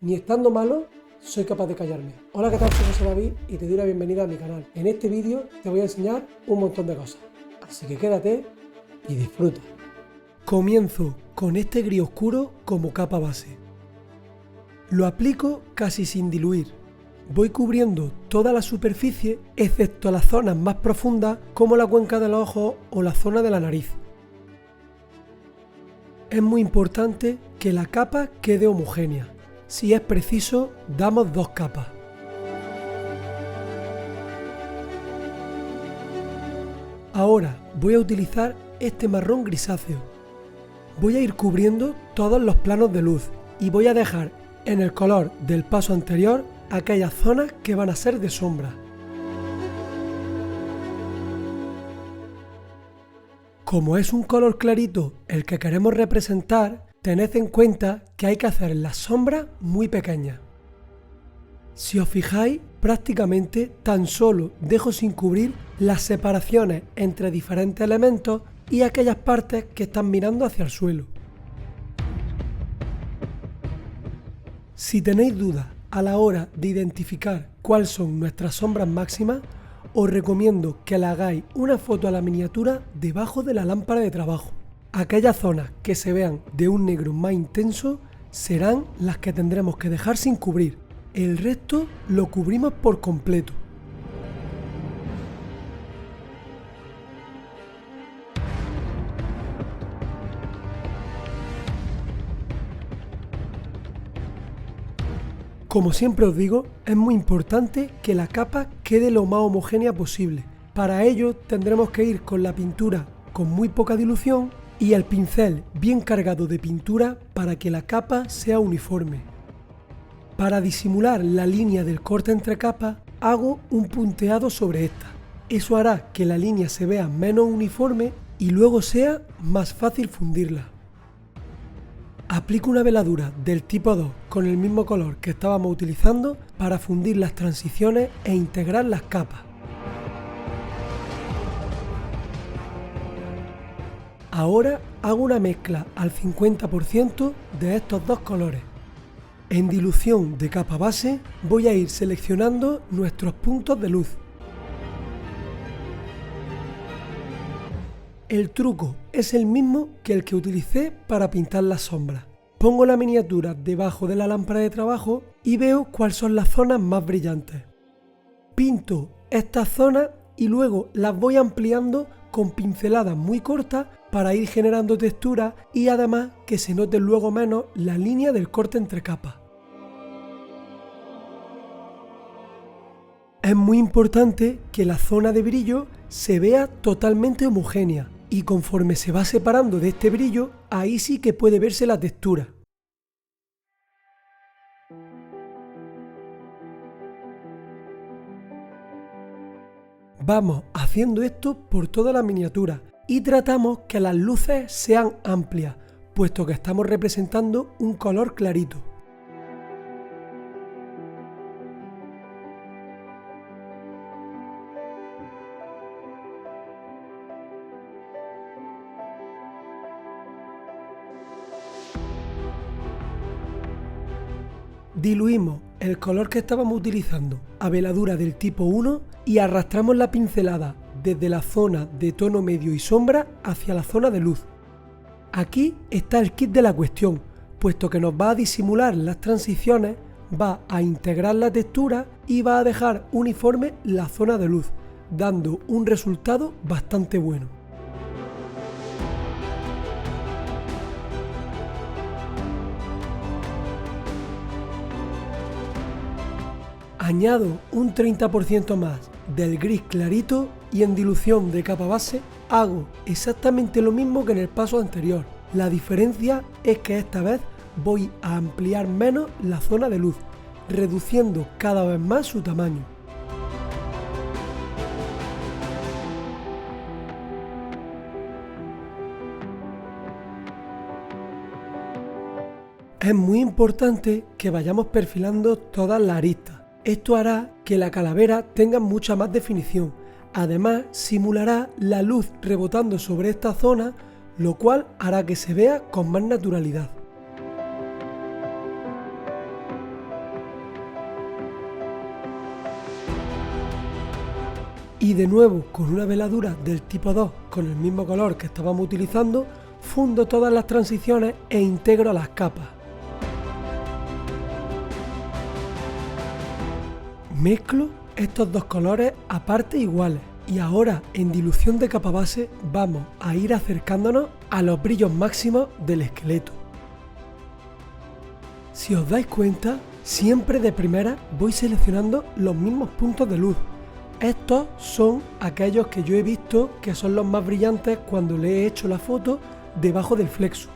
Ni estando malo, soy capaz de callarme. Hola, ¿qué tal? Soy José David y te doy la bienvenida a mi canal. En este vídeo te voy a enseñar un montón de cosas, así que quédate y disfruta. Comienzo con este gris oscuro como capa base. Lo aplico casi sin diluir. Voy cubriendo toda la superficie excepto las zonas más profundas como la cuenca de los ojos o la zona de la nariz. Es muy importante que la capa quede homogénea. Si es preciso, damos 2 capas. Ahora voy a utilizar este marrón grisáceo. Voy a ir cubriendo todos los planos de luz y voy a dejar en el color del paso anterior aquellas zonas que van a ser de sombra. Como es un color clarito el que queremos representar, tened en cuenta que hay que hacer las sombras muy pequeñas. Si os fijáis, prácticamente tan solo dejo sin cubrir las separaciones entre diferentes elementos y aquellas partes que están mirando hacia el suelo. Si tenéis dudas a la hora de identificar cuáles son nuestras sombras máximas, os recomiendo que le hagáis una foto a la miniatura debajo de la lámpara de trabajo. Aquellas zonas que se vean de un negro más intenso serán las que tendremos que dejar sin cubrir. El resto lo cubrimos por completo. Como siempre os digo, es muy importante que la capa quede lo más homogénea posible. Para ello tendremos que ir con la pintura con muy poca dilución y el pincel bien cargado de pintura para que la capa sea uniforme. Para disimular la línea del corte entre capas, hago un punteado sobre esta. Eso hará que la línea se vea menos uniforme y luego sea más fácil fundirla. Aplico una veladura del tipo 2 con el mismo color que estábamos utilizando para fundir las transiciones e integrar las capas. Ahora hago una mezcla al 50% de estos dos colores. En dilución de capa base voy a ir seleccionando nuestros puntos de luz. El truco es el mismo que el que utilicé para pintar las sombras. Pongo la miniatura debajo de la lámpara de trabajo y veo cuáles son las zonas más brillantes. Pinto estas zonas y luego las voy ampliando con pinceladas muy cortas para ir generando textura y además que se note luego menos la línea del corte entre capas. Es muy importante que la zona de brillo se vea totalmente homogénea y conforme se va separando de este brillo, ahí sí que puede verse la textura. Vamos haciendo esto por toda la miniatura y tratamos que las luces sean amplias, puesto que estamos representando un color clarito. Diluimos el color que estábamos utilizando a veladura del tipo 1 y arrastramos la pincelada desde la zona de tono medio y sombra hacia la zona de luz. Aquí está el kit de la cuestión, puesto que nos va a disimular las transiciones, va a integrar la textura y va a dejar uniforme la zona de luz, dando un resultado bastante bueno. Añado un 30% más del gris clarito y en dilución de capa base hago exactamente lo mismo que en el paso anterior. La diferencia es que esta vez voy a ampliar menos la zona de luz, reduciendo cada vez más su tamaño. Es muy importante que vayamos perfilando todas las aristas. Esto hará que la calavera tenga mucha más definición. Además, simulará la luz rebotando sobre esta zona, lo cual hará que se vea con más naturalidad. Y de nuevo, con una veladura del tipo 2 con el mismo color que estábamos utilizando, fundo todas las transiciones e integro las capas. Mezclo estos dos colores a partes iguales y ahora en dilución de capa base vamos a ir acercándonos a los brillos máximos del esqueleto. Si os dais cuenta, siempre de primera voy seleccionando los mismos puntos de luz. Estos son aquellos que yo he visto que son los más brillantes cuando le he hecho la foto debajo del flexo.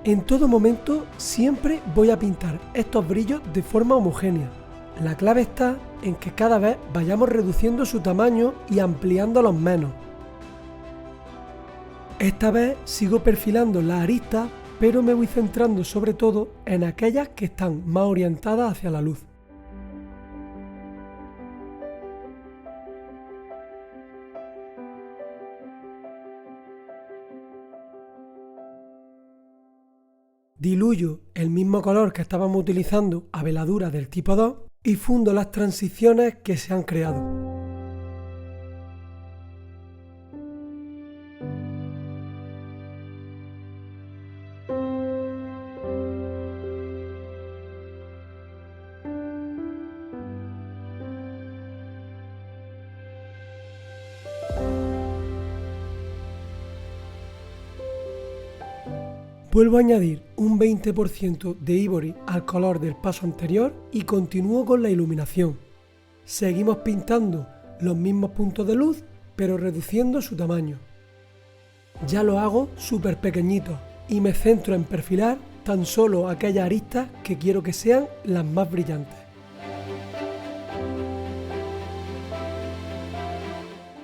En todo momento siempre voy a pintar estos brillos de forma homogénea. La clave está en que cada vez vayamos reduciendo su tamaño y ampliándolos menos. Esta vez sigo perfilando las aristas, pero me voy centrando sobre todo en aquellas que están más orientadas hacia la luz. Diluyo el mismo color que estábamos utilizando a veladura del tipo 2 y fundo las transiciones que se han creado. Vuelvo a añadir un 20% de Ivory al color del paso anterior y continúo con la iluminación. Seguimos pintando los mismos puntos de luz, pero reduciendo su tamaño. Ya lo hago súper pequeñitos y me centro en perfilar tan solo aquellas aristas que quiero que sean las más brillantes.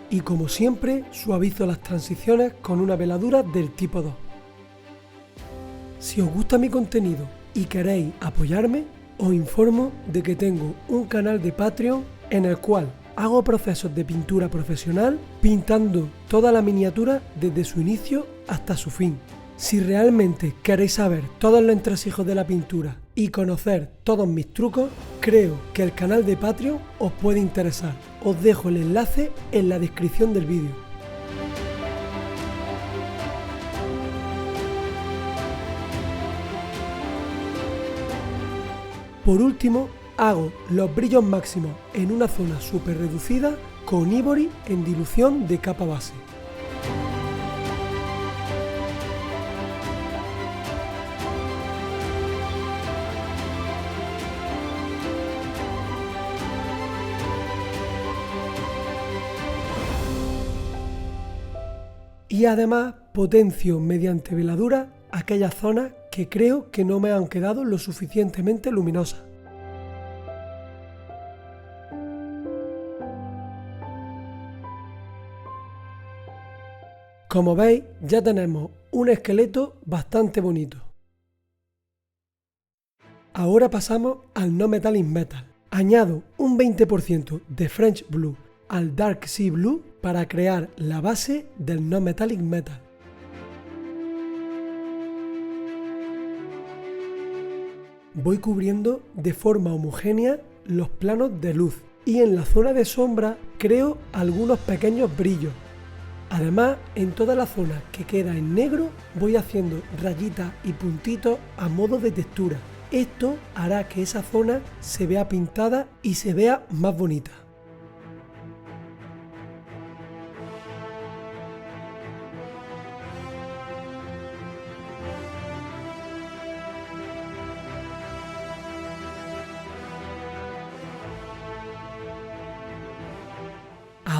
Y como siempre, suavizo las transiciones con una veladura del tipo 2. Si os gusta mi contenido y queréis apoyarme, os informo de que tengo un canal de Patreon en el cual hago procesos de pintura profesional pintando toda la miniatura desde su inicio hasta su fin. Si realmente queréis saber todos los entresijos de la pintura y conocer todos mis trucos, creo que el canal de Patreon os puede interesar. Os dejo el enlace en la descripción del vídeo. Por último, hago los brillos máximos en una zona súper reducida con Ivory en dilución de capa base. Y además potencio mediante veladura aquellas zonas que creo que no me han quedado lo suficientemente luminosas. Como veis, ya tenemos un esqueleto bastante bonito. Ahora pasamos al No Metallic Metal. Añado un 20% de French Blue al Dark Sea Blue para crear la base del No Metallic Metal. Voy cubriendo de forma homogénea los planos de luz y en la zona de sombra creo algunos pequeños brillos. Además, en toda la zona que queda en negro voy haciendo rayitas y puntitos a modo de textura. Esto hará que esa zona se vea pintada y se vea más bonita.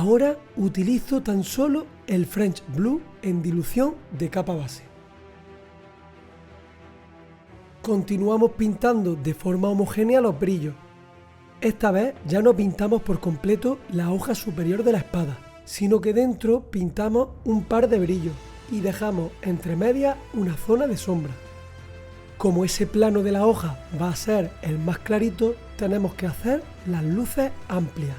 Ahora utilizo tan solo el French Blue en dilución de capa base. Continuamos pintando de forma homogénea los brillos. Esta vez ya no pintamos por completo la hoja superior de la espada, sino que dentro pintamos un par de brillos y dejamos entre medias una zona de sombra. Como ese plano de la hoja va a ser el más clarito, tenemos que hacer las luces amplias.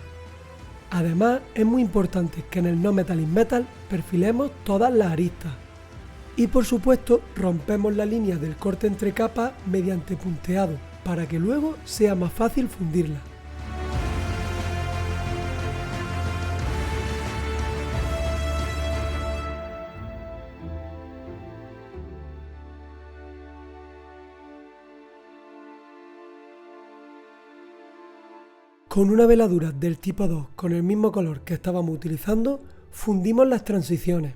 Además, es muy importante que en el No Metallic Metal perfilemos todas las aristas. Y por supuesto, rompemos la línea del corte entre capas mediante punteado, para que luego sea más fácil fundirla. Con una veladura del tipo 2 con el mismo color que estábamos utilizando, fundimos las transiciones.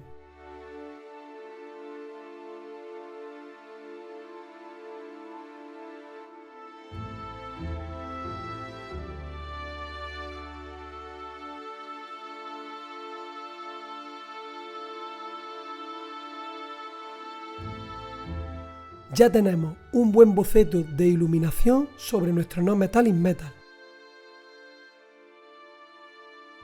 Ya tenemos un buen boceto de iluminación sobre nuestro No Metallic Metal.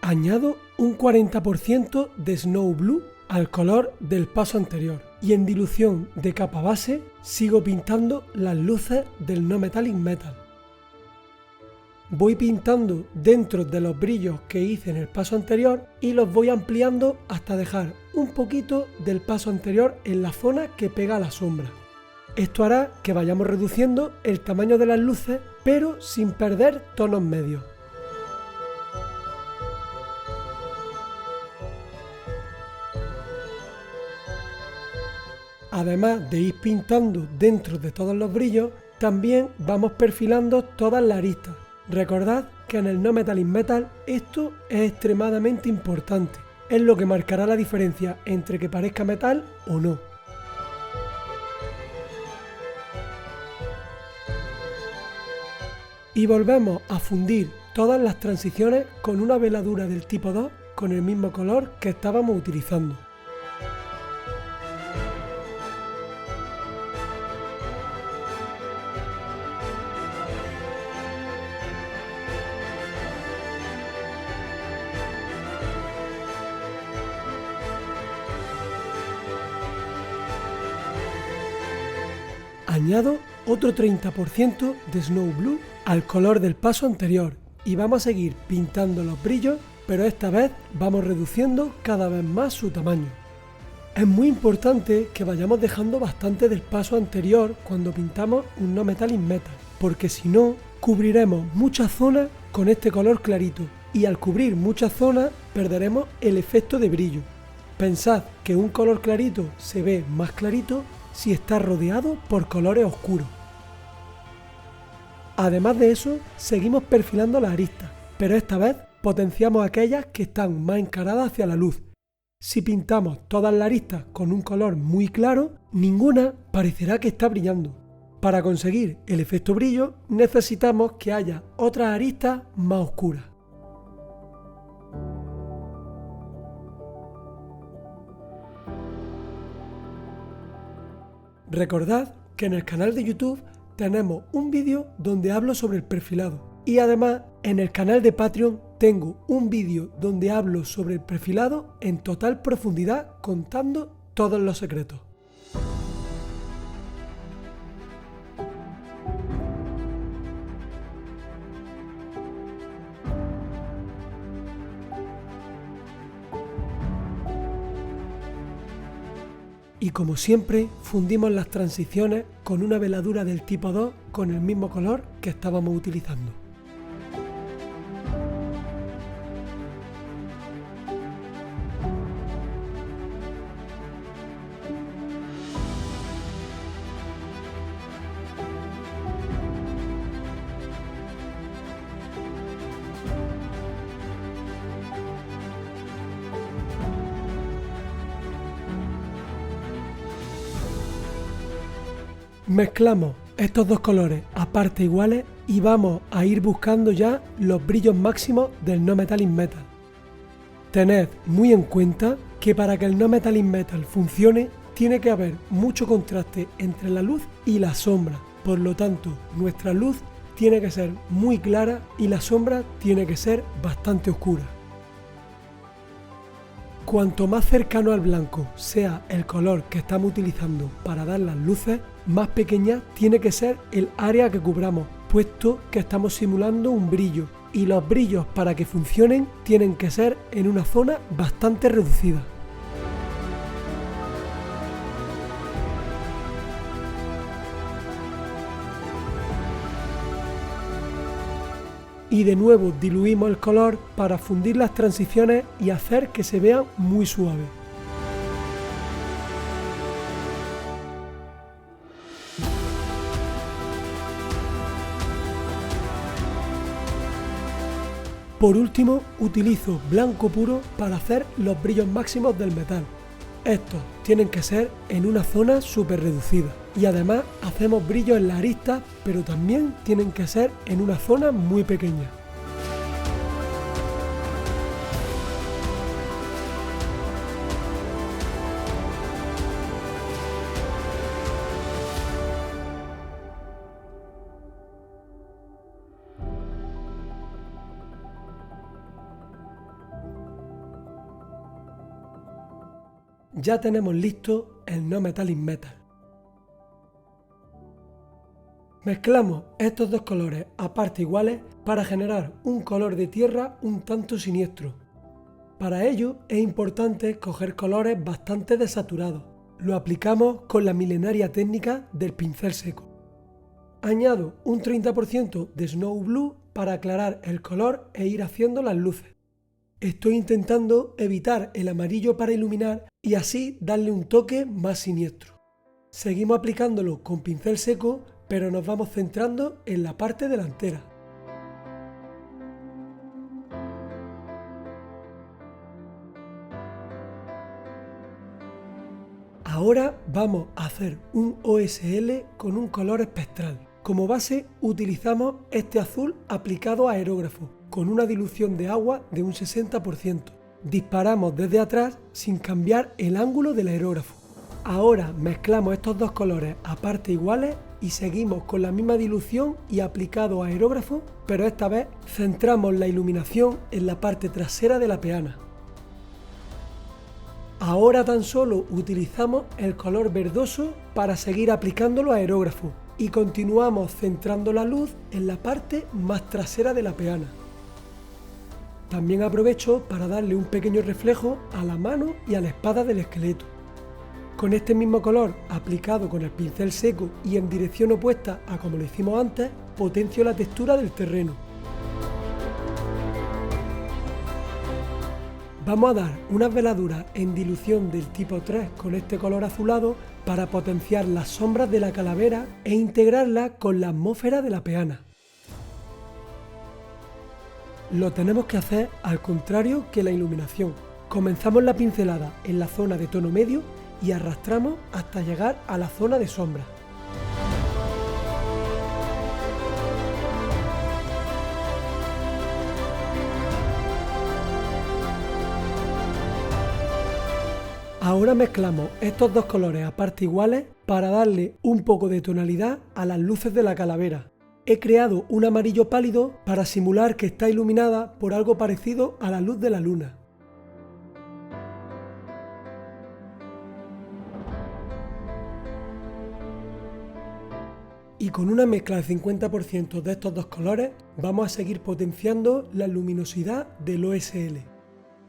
Añado un 40% de Snow Blue al color del paso anterior y en dilución de capa base sigo pintando las luces del No Metallic Metal. Voy pintando dentro de los brillos que hice en el paso anterior y los voy ampliando hasta dejar un poquito del paso anterior en la zona que pega a la sombra. Esto hará que vayamos reduciendo el tamaño de las luces, pero sin perder tonos medios. Además de ir pintando dentro de todos los brillos, también vamos perfilando todas las aristas. Recordad que en el No Metallic Metal esto es extremadamente importante. Es lo que marcará la diferencia entre que parezca metal o no. Y volvemos a fundir todas las transiciones con una veladura del tipo 2 con el mismo color que estábamos utilizando. Añado otro 30% de Snow Blue al color del paso anterior y vamos a seguir pintando los brillos, pero esta vez vamos reduciendo cada vez más su tamaño. Es muy importante que vayamos dejando bastante del paso anterior cuando pintamos un No Metallic Metal, porque si no, cubriremos muchas zonas con este color clarito y al cubrir muchas zonas perderemos el efecto de brillo. Pensad que un color clarito se ve más clarito si está rodeado por colores oscuros. Además de eso, seguimos perfilando las aristas, pero esta vez potenciamos aquellas que están más encaradas hacia la luz. Si pintamos todas las aristas con un color muy claro, ninguna parecerá que está brillando. Para conseguir el efecto brillo, necesitamos que haya otras aristas más oscuras. Recordad que en el canal de YouTube tenemos un vídeo donde hablo sobre el perfilado y además en el canal de Patreon tengo un vídeo donde hablo sobre el perfilado en total profundidad contando todos los secretos. Y como siempre, fundimos las transiciones con una veladura del tipo 2 con el mismo color que estábamos utilizando. Mezclamos estos dos colores a partes iguales y vamos a ir buscando ya los brillos máximos del No Metallic Metal. Tened muy en cuenta que para que el No Metallic Metal funcione tiene que haber mucho contraste entre la luz y la sombra, por lo tanto nuestra luz tiene que ser muy clara y la sombra tiene que ser bastante oscura. Cuanto más cercano al blanco sea el color que estamos utilizando para dar las luces, más pequeña tiene que ser el área que cubramos, puesto que estamos simulando un brillo, y los brillos para que funcionen tienen que ser en una zona bastante reducida. Y de nuevo diluimos el color para fundir las transiciones y hacer que se vean muy suaves. Por último, utilizo blanco puro para hacer los brillos máximos del metal. Estos tienen que ser en una zona súper reducida y además hacemos brillos en la arista, pero también tienen que ser en una zona muy pequeña. Ya tenemos listo el No Metallic Metal. Mezclamos estos dos colores a partes iguales para generar un color de tierra un tanto siniestro. Para ello es importante coger colores bastante desaturados. Lo aplicamos con la milenaria técnica del pincel seco. Añado un 30% de Snow Blue para aclarar el color e ir haciendo las luces. Estoy intentando evitar el amarillo para iluminar y así darle un toque más siniestro. Seguimos aplicándolo con pincel seco, pero nos vamos centrando en la parte delantera. Ahora vamos a hacer un OSL con un color espectral. Como base utilizamos este azul aplicado a aerógrafo, con una dilución de agua de un 60%. Disparamos desde atrás sin cambiar el ángulo del aerógrafo. Ahora mezclamos estos dos colores a partes iguales y seguimos con la misma dilución y aplicado a aerógrafo, pero esta vez centramos la iluminación en la parte trasera de la peana. Ahora tan solo utilizamos el color verdoso para seguir aplicándolo a aerógrafo y continuamos centrando la luz en la parte más trasera de la peana. También aprovecho para darle un pequeño reflejo a la mano y a la espada del esqueleto. Con este mismo color aplicado con el pincel seco y en dirección opuesta a como lo hicimos antes, potencio la textura del terreno. Vamos a dar unas veladuras en dilución del tipo 3 con este color azulado para potenciar las sombras de la calavera e integrarla con la atmósfera de la peana. Lo tenemos que hacer al contrario que la iluminación. Comenzamos la pincelada en la zona de tono medio y arrastramos hasta llegar a la zona de sombra. Ahora mezclamos estos dos colores a partes iguales para darle un poco de tonalidad a las luces de la calavera. He creado un amarillo pálido para simular que está iluminada por algo parecido a la luz de la luna. Y con una mezcla de 50% de estos dos colores vamos a seguir potenciando la luminosidad del OSL.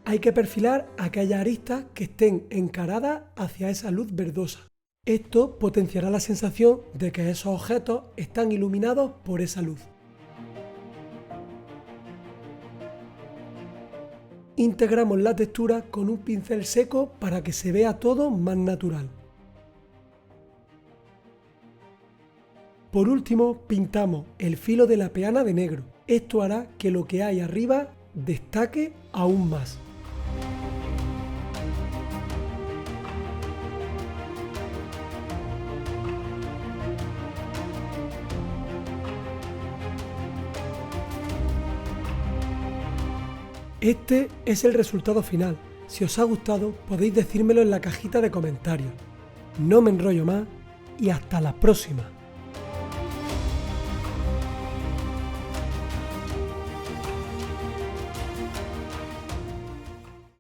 Hay que perfilar aquellas aristas que estén encaradas hacia esa luz verdosa. Esto potenciará la sensación de que esos objetos están iluminados por esa luz. Integramos la textura con un pincel seco para que se vea todo más natural. Por último, pintamos el filo de la peana de negro. Esto hará que lo que hay arriba destaque aún más. Este es el resultado final. Si os ha gustado, podéis decírmelo en la cajita de comentarios. No me enrollo más y hasta la próxima.